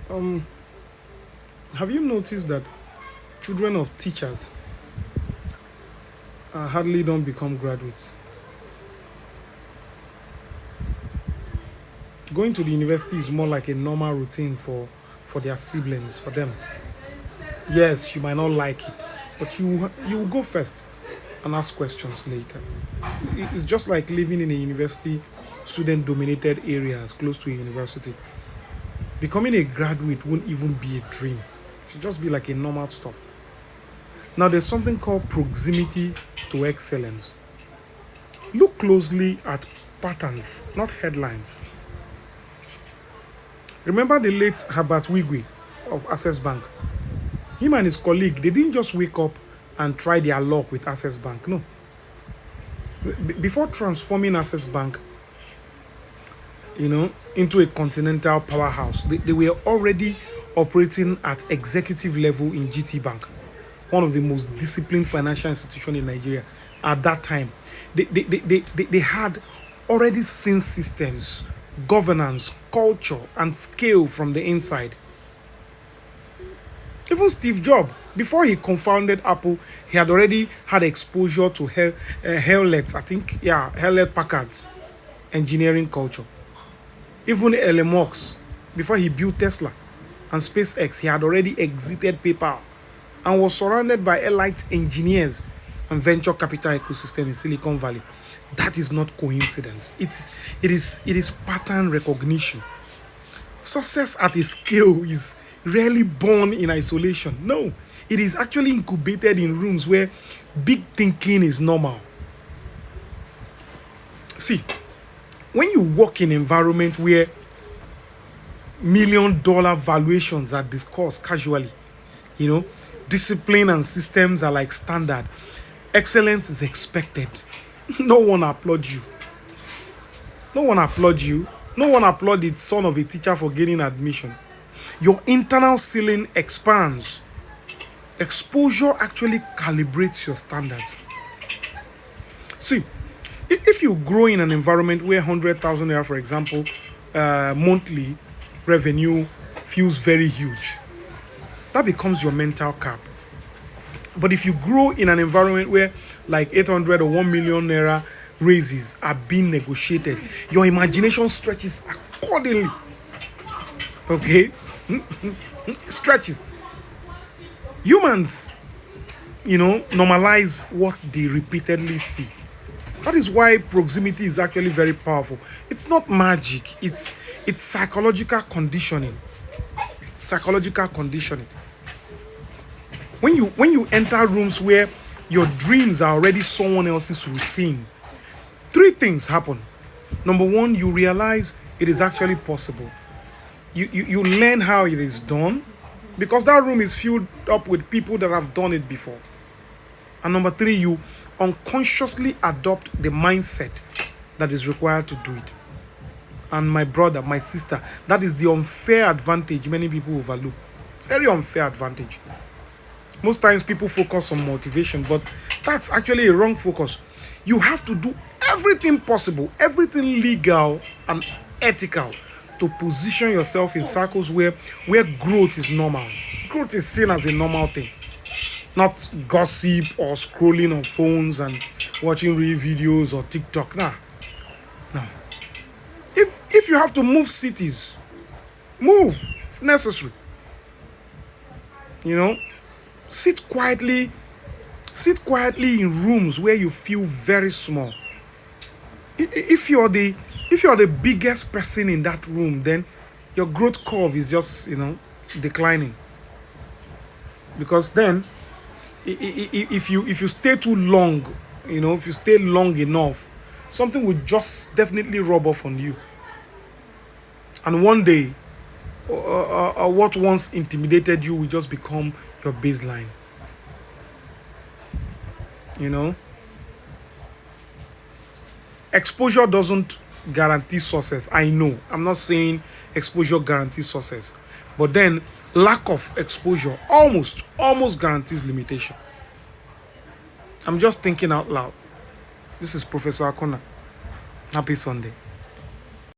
Um, have you noticed that children of teachers hardly don't become graduates? Going to the university is more like a normal routine for their siblings, for them. Yes, you might not like it, but you will go first and ask questions later. It's just like living in a university student dominated areas close to a university. Becoming a graduate won't even be a dream. It should just be like a normal stuff. Now there's something called proximity to excellence. Look closely at patterns, not headlines. Remember the late Herbert Wigwe of Access Bank? Him and his colleague, they didn't just wake up and try their luck with Access Bank. No. Before transforming Access Bank, into a continental powerhouse, they were already operating at executive level in GT Bank, one of the most disciplined financial institutions in Nigeria at that time. They had already seen systems, governance, culture, and scale from the inside. Even Steve Jobs, before he confounded Apple, he had already had exposure to Hewlett, I think, yeah, Hewlett Packard's engineering culture. Even Elon Musk, before he built Tesla and SpaceX, he had already exited PayPal and was surrounded by elite engineers and venture capital ecosystem in Silicon Valley. That is not coincidence. It is pattern recognition. Success at a scale is rarely born in isolation. No, it is actually incubated in rooms where big thinking is normal. See, when you work in an environment where $1 million valuations are discussed casually, discipline and systems are like standard, excellence is expected. No one applaud you. No one applaud you. No one applaud the son of a teacher for gaining admission. Your internal ceiling expands. Exposure actually calibrates your standards. See, if you grow in an environment where 100,000 naira, for example, monthly revenue feels very huge, that becomes your mental cap. But if you grow in an environment where like 800 or 1 million naira raises are being negotiated, your imagination stretches accordingly. Okay? Stretches. Humans, normalize what they repeatedly see. That is why proximity is actually very powerful. It's not magic. It's psychological conditioning. Psychological conditioning. When you enter rooms where your dreams are already someone else's routine, three things happen. Number one, you realize it is actually possible. You learn how it is done because that room is filled up with people that have done it before. And number three, you unconsciously adopt the mindset that is required to do it. And my brother, my sister, that is the unfair advantage many people overlook. Very unfair advantage. Most times people focus on motivation, but that's actually a wrong focus. You have to do everything possible, everything legal and ethical to position yourself in circles where growth is normal. Growth is seen as a normal thing, not gossip or scrolling on phones and watching real videos or TikTok. No. If you have to move cities, move if necessary. Sit quietly in rooms where you feel very small. If you're the biggest person in that room, then your growth curve is just declining. Because then if you stay too long, if you stay long enough, something will just definitely rub off on you. And one day, what once intimidated you will just become your baseline. Exposure doesn't guarantee success. I know. I'm not saying exposure guarantees success. But then lack of exposure almost guarantees limitation. I'm just thinking out loud. This is Professor Akona. Happy Sunday.